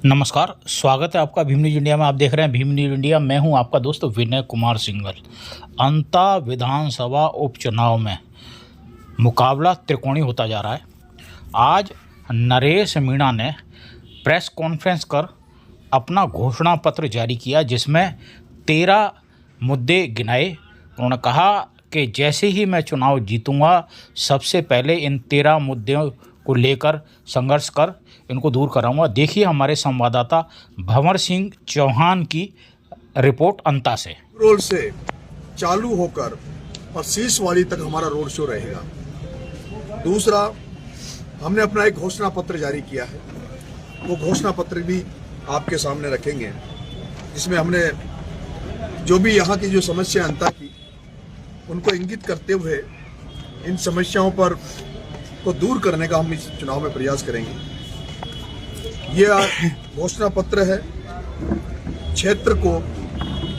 नमस्कार, स्वागत है आपका भीम न्यूज इंडिया में। आप देख रहे हैं भीम न्यूज इंडिया। मैं हूं आपका दोस्त विनय कुमार सिंघल। अंता विधानसभा उपचुनाव में मुकाबला त्रिकोणीय होता जा रहा है। आज नरेश मीणा ने प्रेस कॉन्फ्रेंस कर अपना घोषणा पत्र जारी किया, जिसमें 13 मुद्दे गिनाए। उन्होंने कहा कि जैसे ही मैं चुनाव जीतूंगा, सबसे पहले इन 13 मुद्दों को लेकर संघर्ष कर इनको दूर कराऊंगा। देखिए हमारे संवाददाता भंवर सिंह चौहान की रिपोर्ट अंता से। रोड से चालू होकर और शीशवाड़ी तक हमारा रोड शो रहेगा। दूसरा, हमने अपना एक घोषणा पत्र जारी किया है। वो घोषणा पत्र भी आपके सामने रखेंगे, जिसमें हमने जो भी यहाँ की जो समस्या अंता की, उनको इंगित करते हुए इन समस्याओं पर को दूर करने का हम इस चुनाव में प्रयास करेंगे। ये घोषणा पत्र है क्षेत्र को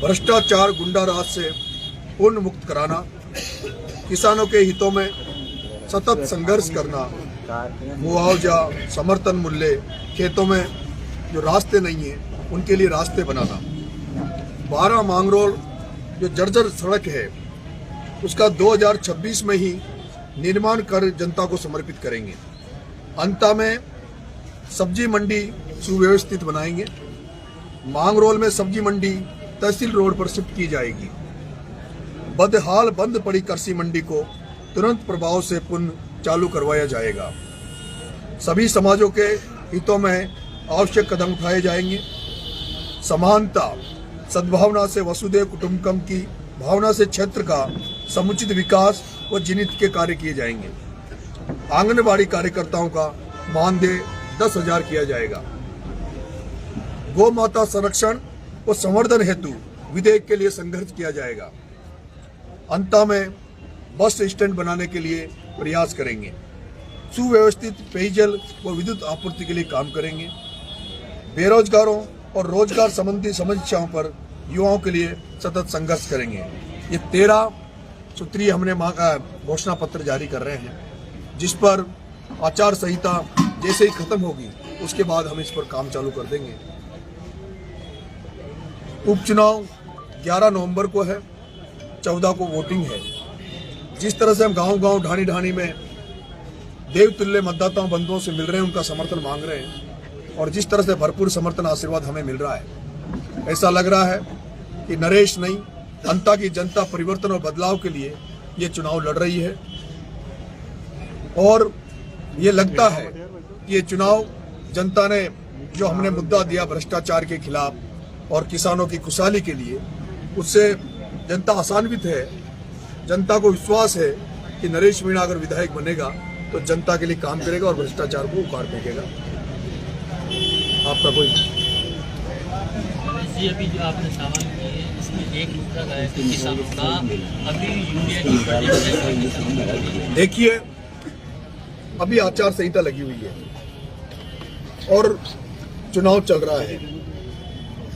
भ्रष्टाचार गुंडा राज से पूर्ण मुक्त कराना, किसानों के हितों में सतत संघर्ष करना, मुआवजा, समर्थन मूल्य, खेतों में जो रास्ते नहीं है उनके लिए रास्ते बनाना, 12 मांगरोल जो जर्जर सड़क है उसका 2026 में ही निर्माण कर जनता को समर्पित करेंगे। अंता में सब्जी मंडी सुव्यवस्थित बनाएंगे। मांगरोल में सब्जी मंडी तहसील रोड पर शिफ्ट की जाएगी। बदहाल बंद पड़ी कृषि मंडी को तुरंत प्रभाव से पुनः चालू करवाया जाएगा। सभी समाजों के हितों में आवश्यक कदम उठाए जाएंगे। समानता सद्भावना से वसुधैव कुटुंबकम की भावना से क्षेत्र का समुचित विकास व जीनित के कार्य किए जाएंगे। आंगनबाड़ी कार्यकर्ताओं का मानदेय 10,000 किया जाएगा। गौ माता संरक्षण व संवर्धन हेतु विधेयक के लिए संघर्ष किया जाएगा। अंता में बस स्टैंड बनाने के लिए प्रयास करेंगे। सुव्यवस्थित पेयजल व विद्युत आपूर्ति के लिए काम करेंगे। बेरोजगारों और रोजगार संबंधी समस्याओं पर युवाओं के लिए सतत संघर्ष करेंगे। ये 13 सूत्रीय हमने घोषणा पत्र जारी कर रहे हैं, जिस पर आचार संहिता जैसे ही खत्म होगी उसके बाद हम इस पर काम चालू कर देंगे। उपचुनाव 11 नवंबर को है, 14 को वोटिंग है। जिस तरह से हम गांव-गांव, ढाणी-ढाणी में देवतुल्य मतदाताओं बंधुओं से मिल रहे हैं, उनका समर्थन मांग रहे हैं, और जिस तरह से भरपूर समर्थन आशीर्वाद हमें मिल रहा है, ऐसा लग रहा है कि नरेश नहीं, अंता की जनता परिवर्तन और बदलाव के लिए ये चुनाव लड़ रही है। और ये लगता है कि ये चुनाव जनता ने जो हमने मुद्दा दिया भ्रष्टाचार के खिलाफ और किसानों की खुशहाली के लिए, उससे जनता आशान्वित है। जनता को विश्वास है कि नरेश मीणा अगर विधायक बनेगा तो जनता के लिए काम करेगा और भ्रष्टाचार को उखाड़ फेंकेगा। आपका कोई जी, अभी जो आपने सवाल किए इसमें एक मुद्दा है कि किसानों का अभी यूरिया की बढ़ी। देखिए, अभी आचार संहिता लगी हुई है और चुनाव चल रहा है,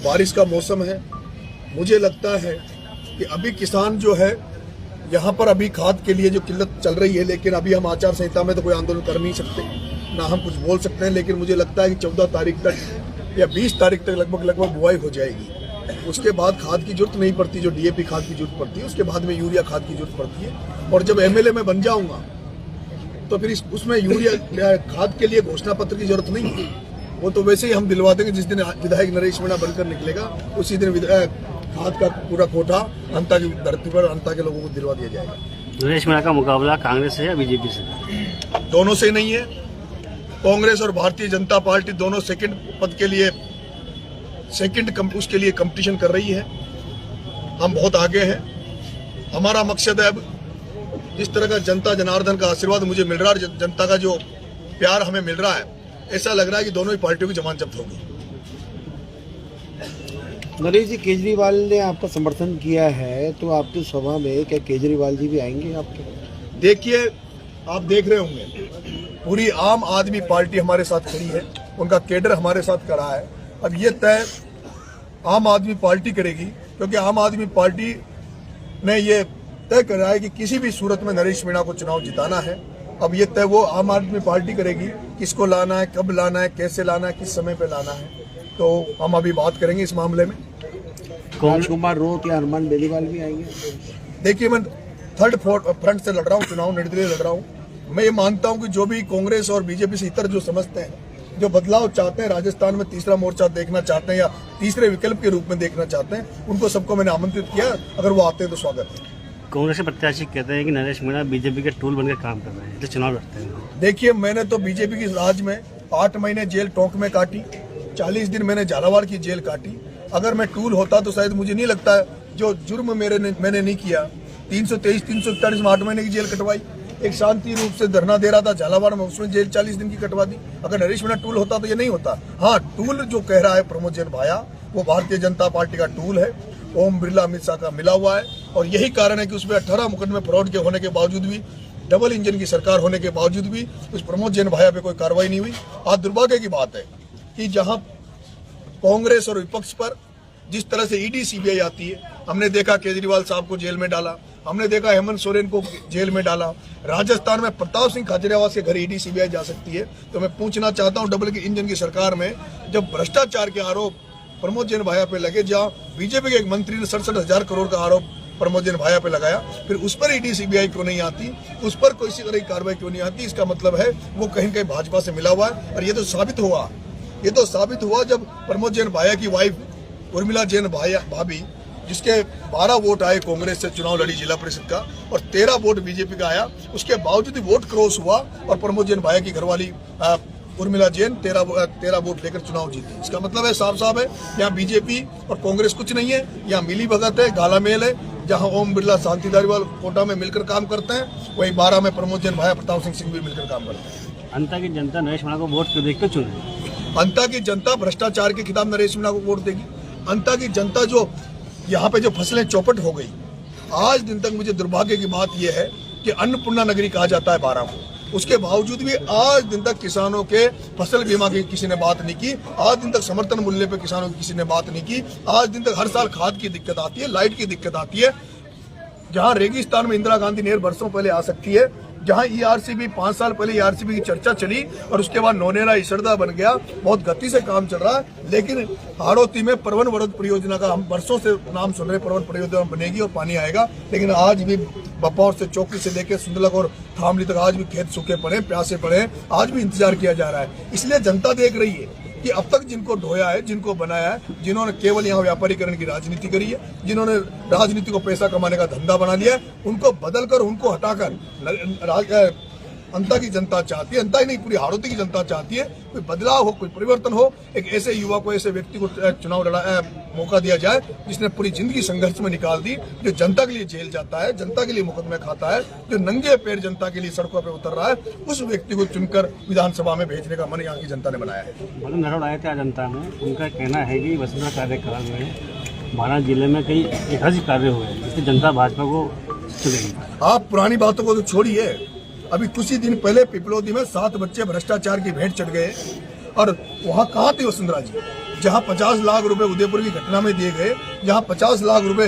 बारिश का मौसम है। मुझे लगता है कि अभी किसान जो है, यहाँ पर अभी खाद के लिए जो किल्लत चल रही है, लेकिन अभी हम आचार संहिता में तो कोई आंदोलन कर नहीं सकते, ना हम कुछ बोल सकते हैं। लेकिन मुझे लगता है कि 14 तारीख तक या 20 तारीख तक लगभग बुआई हो जाएगी। उसके बाद खाद की जरूरत नहीं पड़ती, जो डीएपी खाद की जरूरत पड़ती है, उसके बाद में यूरिया खाद की जरूरत पड़ती है। और जब एमएलए में बन जाऊंगा तो फिर उसमें यूरिया खाद के लिए घोषणा पत्र की जरूरत नहीं है। वो तो वैसे ही हम दिलवा देंगे। जिस दिन विधायक नरेश मीणा बनकर निकलेगा, उसी दिन खाद का पूरा कोटा अंता की धरती पर अंता के लोगों को दिलवा दिया जाएगा। नरेश मीणा का मुकाबला कांग्रेस से या बीजेपी से? दोनों से नहीं है। कांग्रेस और भारतीय जनता पार्टी दोनों सेकंड पद के लिए उसके लिए कंपटीशन कर रही है। हम बहुत आगे हैं। हमारा मकसद है, अब जिस तरह का जनता जनार्दन का आशीर्वाद मुझे मिल रहा है, जनता का जो प्यार हमें मिल रहा है, ऐसा लग रहा है कि दोनों ही पार्टियों की जमानत जब्त होगी। नरेश जी, केजरीवाल ने आपका समर्थन किया है, तो आपकी सभा में क्या केजरीवाल जी भी आएंगे आपके? देखिए, आप देख रहे होंगे पूरी आम आदमी पार्टी हमारे साथ खड़ी है, उनका कैडर हमारे साथ खड़ा है। अब ये तय आम आदमी पार्टी करेगी, क्योंकि आम आदमी पार्टी ने ये तय करा है कि किसी भी सूरत में नरेश मीणा को चुनाव जिताना है। अब ये तय वो आम आदमी पार्टी करेगी, किसको लाना है, कब लाना है, कैसे लाना है, किस समय पे लाना है, तो हम अभी बात करेंगे इस मामले में। राजकुमार रोत या हनुमान बेनीवाल भी आएंगे? देखिए, मैं थर्ड फ्रंट से लड़ रहा हूँ, चुनाव निर्दलीय लड़ रहा हूँ। मैं ये मानता हूँ कि जो भी कांग्रेस और बीजेपी से इतर जो समझते हैं, जो बदलाव चाहते हैं, राजस्थान में तीसरा मोर्चा देखना चाहते हैं या तीसरे विकल्प के रूप में देखना चाहते हैं, उनको सबको मैंने आमंत्रित किया। अगर वो आते हैं तो स्वागत है। कांग्रेस के प्रत्याशी कहते हैं कि नरेश मीणा बीजेपी के टूल बनकर काम कर रहे हैं, तो चुनाव लड़ते हैं। देखिए, मैंने तो बीजेपी की राज में 8 महीने जेल टोंक में काटी, 40 दिन मैंने झालावाड़ की जेल काटी। अगर मैं टूल होता तो शायद मुझे नहीं लगता है जो जुर्म मैंने नहीं किया, 323, 341 में 8 महीने की जेल कटवाई। एक शांति रूप से धरना दे रहा था झालावाड़ में, उसमें जेल 40 दिन की कटवा दी। अगर नरेश मीणा टूल होता तो ये नहीं होता। हाँ, टूल जो कह रहा है प्रमोद जैन भाया, वो भारतीय जनता पार्टी का टूल है, ओम बिरला अमित शाह का मिला हुआ है। और यही कारण है कि उसमें 18 मुकदमे फ्रॉड के होने के बावजूद भी, डबल इंजन की सरकार होने के बावजूद भी उस प्रमोद जैन भाया पे कोई कार्रवाई नहीं हुई। आज दुर्भाग्य की बात है कि जहां कांग्रेस और विपक्ष पर जिस तरह से ईडी सीबीआई आती है, हमने देखा केजरीवाल साहब को जेल में डाला, हमने देखा हेमंत सोरेन को जेल में डाला, राजस्थान में प्रताप सिंह खाचरियावास के घर ईडी सीबीआई जा सकती है। तो मैं पूछना चाहता हूं, डबल इंजन की सरकार में जब भ्रष्टाचार के आरोप प्रमोद जैन भाया पे लगे, जहां बीजेपी के एक मंत्री ने 67,000 करोड़ का आरोप प्रमोद जैन भाया पे लगाया, फिर उस पर ईडी सीबीआई क्यों नहीं आती, उस पर कोई सी तरह की कार्रवाई क्यों नहीं आती? इसका मतलब है वो कहीं कहीं भाजपा से मिला हुआ है। और ये तो साबित हुआ जब प्रमोद जैन भाया की वाइफ उर्मिला जैन भाभी, जिसके 12 वोट आए कांग्रेस से चुनाव लड़ी जिला परिषद का और 13 वोट बीजेपी का आया, उसके बावजूद वोट क्रॉस हुआ और प्रमोद जैन भाया की घरवाली उर्मिला जैन 13 वोट लेकर चुनाव जीती। इसका मतलब है साफ है, यहाँ बीजेपी और कांग्रेस कुछ नहीं है, यहाँ मिली भगत है, गाला मेल है। जहाँ ओम बिरला शांति धारीवाल कोटा में मिलकर काम करते हैं, वहीं 12 में प्रमोद जैन भाया प्रताप सिंह भी मिलकर काम करते हैं। अंता की जनता नरेश मीणा को वोट क्यों देखकर चुने? अंता की जनता भ्रष्टाचार के खिलाफ नरेश मीणा को वोट देगी। अंता की जनता जो यहाँ पे जो फसलें चौपट हो गई, आज दिन तक मुझे दुर्भाग्य की बात यह है कि अन्नपूर्णा नगरी कहा जाता है 12 को, उसके बावजूद भी आज दिन तक किसानों के फसल बीमा की किसी ने बात नहीं की। आज दिन तक समर्थन मूल्य पे किसानों की किसी ने बात नहीं की। आज दिन तक हर साल खाद की दिक्कत आती है, लाइट की दिक्कत आती है। जहां रेगिस्तान में इंदिरा गांधी नहर बरसों पहले आ सकती है, जहां ईआरसीबी 5 साल पहले ईआरसीबी की चर्चा चली और उसके बाद नौनेरा इसरदा बन गया, बहुत गति से काम चल रहा है। लेकिन हाड़ौती में परवन वरद परियोजना का हम वर्षों से नाम सुन रहे, परवन परियोजना बनेगी और पानी आएगा, लेकिन आज भी बपौर से चौकी से लेकर सुंदलक और थामली तक आज भी खेत सूखे पड़े, प्यासे पड़े, आज भी इंतजार किया जा रहा है। इसलिए जनता देख रही है कि अब तक जिनको ढोया है, जिनको बनाया है, जिन्होंने केवल यहाँ व्यापारीकरण की राजनीति करी है, जिन्होंने राजनीति को पैसा कमाने का धंधा बना लिया है, उनको बदलकर, उनको हटाकर अंता की जनता चाहती है, अंता ही नहीं पूरी हाड़ौती की जनता चाहती है कोई बदलाव हो, कोई परिवर्तन हो। एक ऐसे युवा को, ऐसे व्यक्ति को चुनाव मौका दिया जाए जिसने पूरी जिंदगी संघर्ष में निकाल दी, जो जनता के लिए जेल जाता है, जनता के लिए मुकदमे खाता है, जो नंगे पैर जनता के लिए सड़कों पर उतर रहा है, उस व्यक्ति को चुनकर विधानसभा में भेजने का मन यहाँ की जनता ने बनाया है। मतलब नरोड़ आए थे जनता में, उनका कहना है कि वसुंधरा कार्यकाल में 12 जिले में कई ऐतिहासिक कार्य हुए जिससे जनता भाजपा को चुनेगी। आप पुरानी बातों को तो छोड़िए, अभी कुछ ही दिन पहले पिपलोदी में 7 बच्चे भ्रष्टाचार की भेंट चढ़ गए और वहाँ कहाँ थे वसुंधरा जी? जहाँ 50 लाख रुपए उदयपुर की घटना में दिए गए, जहाँ 50 लाख रुपए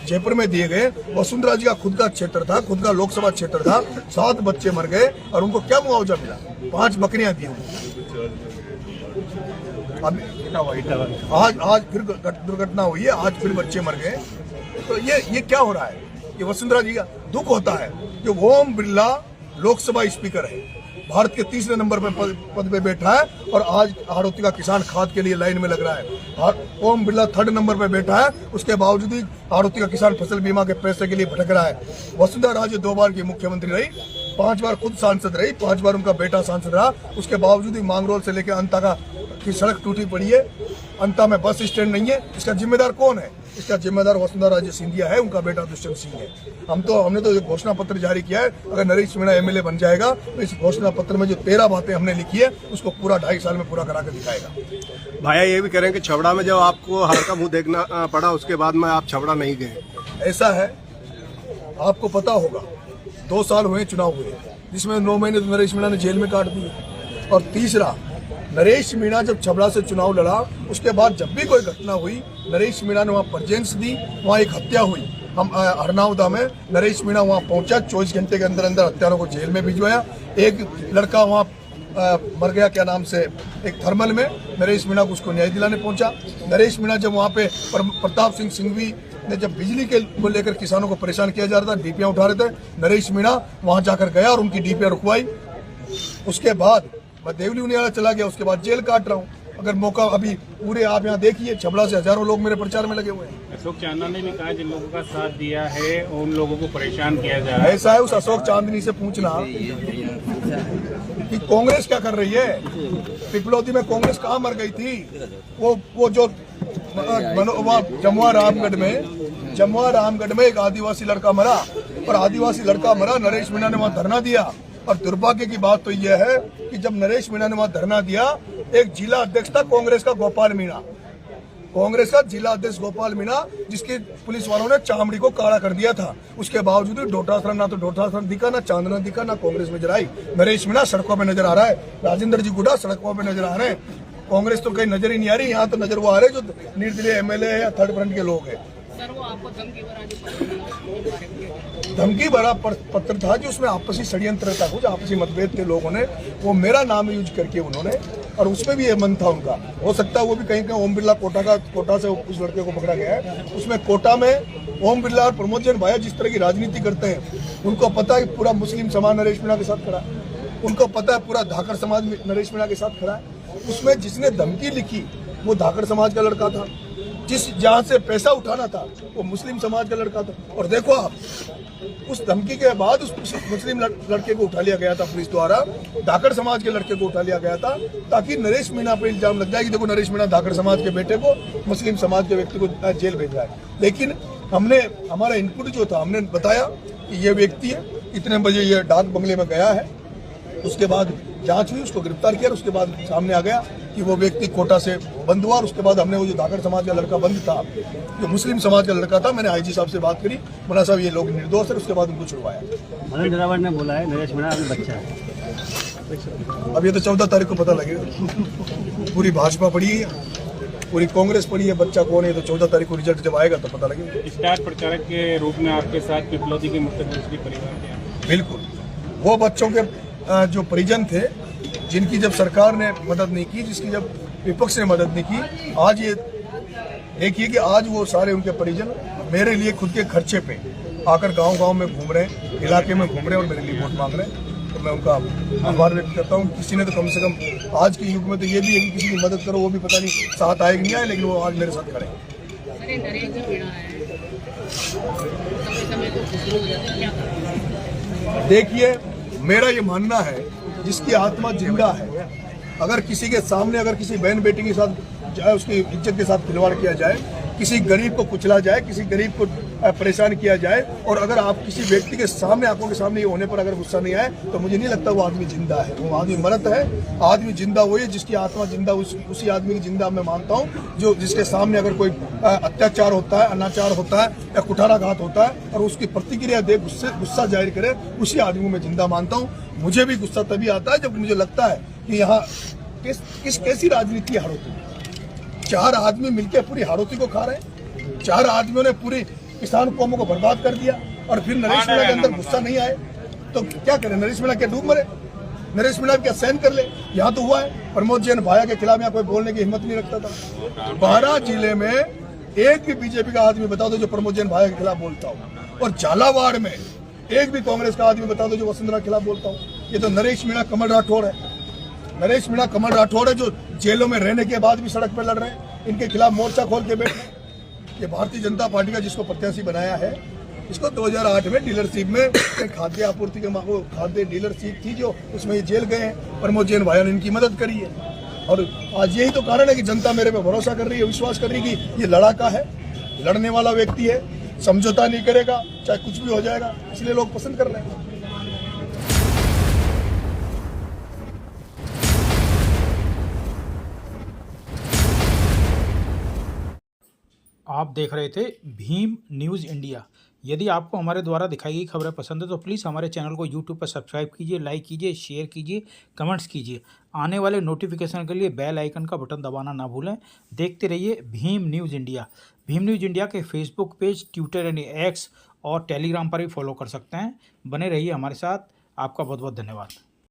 जयपुर में दिए गए, वसुंधरा जी का खुद का क्षेत्र था, खुद का लोकसभा क्षेत्र था, 7 बच्चे मर गए और उनको क्या मुआवजा मिला? 5 बकरियां दी। आज फिर दुर्घटना हुई है, आज फिर बच्चे मर गए। तो ये क्या हो रहा है? ये वसुंधरा जी का दुख होता है। जो ओम बिरला लोकसभा स्पीकर है, भारत के 3रे नंबर पर पद पे बैठा है और आज हाड़ौती का किसान खाद के लिए लाइन में लग रहा है। ओम बिरला 3rd नंबर पर बैठा है, उसके बावजूद भी हाड़ौती का किसान फसल बीमा के पैसे के लिए भटक रहा है। वसुंधरा राजे 2 बार की मुख्यमंत्री रही, 5 बार खुद सांसद रही, 5 बार उनका बेटा सांसद रहा, उसके बावजूद भी मांगरोल से लेकर अंता की सड़क टूटी पड़ी है, अंता में बस स्टैंड नहीं है। इसका जिम्मेदार कौन है? इसका जिम्मेदार वसुंधरा राजे सिंधिया है, उनका बेटा दुष्यंत सिंह है। हमने तो एक घोषणा पत्र जारी किया है, अगर नरेश मीणा एमएलए बन जाएगा तो इस घोषणा पत्र में जो 13 बातें हमने लिखी है उसको पूरा 2.5 साल में पूरा करा कर दिखाएगा। भाया ये भी कह रहे हैं कि छबड़ा में जब आपको हार का मुंह देखना पड़ा, उसके बाद में आप छबड़ा नहीं गए। ऐसा है, आपको पता होगा 2 साल हुए चुनाव हुए, जिसमें 9 महीने तो नरेश मीणा ने जेल में काट दिए। और तीसरा, नरेश मीणा जब छबड़ा से चुनाव लड़ा, उसके बाद जब भी कोई घटना हुई, नरेश मीणा ने वहाँ प्रेजेंस दी, वहाँ एक हत्या हुई, हम हरनावदा में नरेश मीणा वहाँ पहुंचा, 24 घंटे के अंदर अंदर हत्यारों को जेल में भिजवाया। एक लड़का वहाँ मर गया, क्या नाम से, एक थर्मल में। नरेश मीणा को उसको न्याय दिलाने पहुंचा। नरेश मीणा जब वहाँ पे प्रताप सिंह सिंघवी ने जब बिजली के को लेकर किसानों को परेशान किया जा रहा था, डीपीआर उठा रहे थे, नरेश मीणा वहाँ जाकर गया और उनकी डीपीआर रुकवाई। उसके बाद मैं देवली उनियाला चला गया, उसके बाद जेल काट रहा हूँ। अगर मौका अभी पूरे आप यहाँ देखिए, छबड़ा से हजारों लोग मेरे प्रचार में लगे हुए हैं। अशोक चांदना ने भी कहा जिन लोगों का साथ दिया है उन लोगों को परेशान किया जा रहा है। ऐसा है, उस अशोक चांदनी से पूछना कि कांग्रेस क्या कर रही है। पिपलौदी में कांग्रेस कहाँ मर गई थी? वो जो जमुआ रामगढ़ में एक आदिवासी लड़का मरा, और आदिवासी लड़का मरा, नरेश मीणा ने वहाँ धरना दिया। और दुर्भाग्य की बात तो यह है कि जब नरेश मीणा ने वहाँ धरना दिया, एक जिला अध्यक्ष था कांग्रेस का गोपाल मीणा, कांग्रेस का जिला अध्यक्ष गोपाल मीणा, जिसकी पुलिस वालों ने चामड़ी को काला कर दिया था। उसके बावजूद डोटासरा ना तो डोटासरा दिखा, ना चांदना दिखा, ना कांग्रेस नजर आई। नरेश मीणा सड़कों पे नजर आ रहा है, राजेंद्र जी गुड्डा सड़कों पे नजर आ रहे हैं। कांग्रेस तो कहीं नजर ही नहीं आ रही। यहाँ तो नजर वो आ रहे जो निर्दलीय एमएलए या थर्ड फ्रंट के लोग हैं। धमकी भरा पत्र था जो उसमें आपसी षड्यंत्र था, कुछ आपसी मतभेद थे लोगों ने, वो मेरा नाम यूज करके उन्होंने, और उसमें भी ये मन था उनका। हो सकता है वो भी कहीं ओम बिरला कोटा से उस लड़के को पकड़ा गया है। उसमें कोटा में ओम बिरला और प्रमोद जैन भाई जिस तरह की राजनीति करते हैं, उनको पता है पूरा मुस्लिम समाज नरेश मीणा के साथ खड़ा है, उनको पता है पूरा धाकड़ समाज नरेश मीणा के साथ खड़ा है। उसमें जिसने धमकी लिखी वो धाकड़ समाज का लड़का था, जहां से पैसा उठाना था वो मुस्लिम समाज का लड़का था। और देखो आप, उस धमकी के बाद उस मुस्लिम लड़के को उठा लिया गया था पुलिस द्वारा, धाकड़ समाज के लड़के को उठा लिया गया था, ताकि नरेश मीणा पे इल्जाम लग जाए कि देखो नरेश मीणा धाकड़ समाज के बेटे को मुस्लिम समाज के व्यक्ति को जेल भेज रहा है। लेकिन हमने, हमारा इनपुट जो था, हमने बताया कि ये व्यक्ति है, इतने बजे ये डाक बंगले में गया है। उसके बाद जांच हुई, उसको गिरफ्तार किया, उसके बाद सामने आ गया कि वो व्यक्ति कोटा से बंद हुआ। और उसके बाद हमने वो जो धाकड़ समाज का लड़का बंद था, जो मुस्लिम समाज का लड़का था, मैंने आईजी साहब से बात करी, बोला साहब ये लोग निर्दोष है। उसके बाद उनको छुड़वाया। मदन दिलावर ने बोला है नरेश मीणा अभी बच्चा है। अब ये तो 14 तारीख को पता लगेगा। पूरी भाजपा पड़ी है, पूरी कांग्रेस पड़ी है, बच्चा कौन है तो 14 तारीख को रिजल्ट जब आएगा तो पता लगेगा। स्टार प्रचारक के रूप में आपके साथ पिपलौदी के मुख्यमंत्री परिवार के, बिल्कुल वो बच्चों के जो परिजन थे, जिनकी जब सरकार ने मदद नहीं की, जिसकी जब विपक्ष ने मदद नहीं की, आज ये देखिए कि आज वो सारे उनके परिजन मेरे लिए खुद के खर्चे पे आकर गांव-गांव में घूम रहे हैं, इलाके में घूम रहे हैं और मेरे लिए वोट मांग रहे हैं। तो मैं उनका आभार व्यक्त करता हूँ। किसी ने तो कम से कम आज के युग में तो ये भी है कि किसी की मदद करो, वो भी पता नहीं साथ आए कि नहीं आए, लेकिन वो आज मेरे साथ खड़े हैं। देखिए, मेरा ये मानना है, जिसकी आत्मा जिंदा है, अगर किसी के सामने, अगर किसी बहन बेटी के साथ जाए, उसकी इज्जत के साथ खिलवाड़ किया जाए, किसी गरीब को कुचला जाए, किसी गरीब को परेशान किया जाए, और अगर आप किसी व्यक्ति के सामने, आंखों के सामने ये होने पर अगर गुस्सा नहीं आए, तो मुझे नहीं लगता वो आदमी जिंदा है। वो आदमी मरत है। आदमी जिंदा वही है जिसकी आत्मा जिंदा, उसी आदमी की जिंदा मैं मानता हूँ, जो जिसके सामने अगर कोई अत्याचार होता है, अनाचार होता है या कुठाराघात होता है और उसकी प्रतिक्रिया दे, गुस्सा जाहिर करे, उसी आदमी को मैं जिंदा मानता हूँ। मुझे भी गुस्सा तभी आता है जब मुझे लगता है कि यहाँ कैसी राजनीति हाड़ोती है। 4 आदमी मिलकर पूरी हाड़ोती को खा रहे हैं, 4 आदमियों ने पूरी किसान कौमों को बर्बाद कर दिया, और फिर नरेश मीणा के अंदर गुस्सा नहीं आए तो क्या करें? नरेश मीणा क्या डूब मरे? नरेश मीणा क्या सहन कर ले? यहाँ तो हुआ है, प्रमोद जैन भाया के खिलाफ यहाँ कोई बोलने की हिम्मत नहीं रखता था। 12 जिले में एक भी बीजेपी का आदमी बता दो जो प्रमोद जैन भाया के खिलाफ बोलता हो, और झालावाड़ में एक भी कांग्रेस का आदमी बता दो जो वसुंधरा के खिलाफ बोलता हो। ये तो नरेश मीणा कमल राठौड़ है। नरेश मीणा कमल राठौड़ है, जो जेलों में रहने के बाद भी सड़क पर लड़ रहे हैं। इनके खिलाफ मोर्चा खोल के बैठे। ये भारतीय जनता पार्टी का जिसको प्रत्याशी बनाया है, इसको 2008 में डीलरशिप में खाद्य आपूर्ति के खाद्य डीलरशिप थी जो, उसमें ये जेल गए हैं। प्रमोद जैन भाइयों ने इनकी मदद करी है, और आज यही तो कारण है कि जनता मेरे पे भरोसा कर रही है, विश्वास कर रही है कि ये लड़ाका है, लड़ने वाला व्यक्ति है, समझौता नहीं करेगा, चाहे कुछ भी हो जाएगा, इसलिए लोग पसंद कर रहे हैं। आप देख रहे थे भीम न्यूज़ इंडिया। यदि आपको हमारे द्वारा दिखाई गई खबरें पसंद है तो प्लीज़ हमारे चैनल को यूट्यूब पर सब्सक्राइब कीजिए, लाइक कीजिए, शेयर कीजिए, कमेंट्स कीजिए। आने वाले नोटिफिकेशन के लिए बेल आइकन का बटन दबाना ना भूलें। देखते रहिए Bhim news India. Bhim news India के फेसबुक पेज, ट्विटर यानी एक्स और टेलीग्राम पर भी फॉलो कर सकते हैं। बने रहिए हमारे साथ। आपका बहुत बहुत धन्यवाद।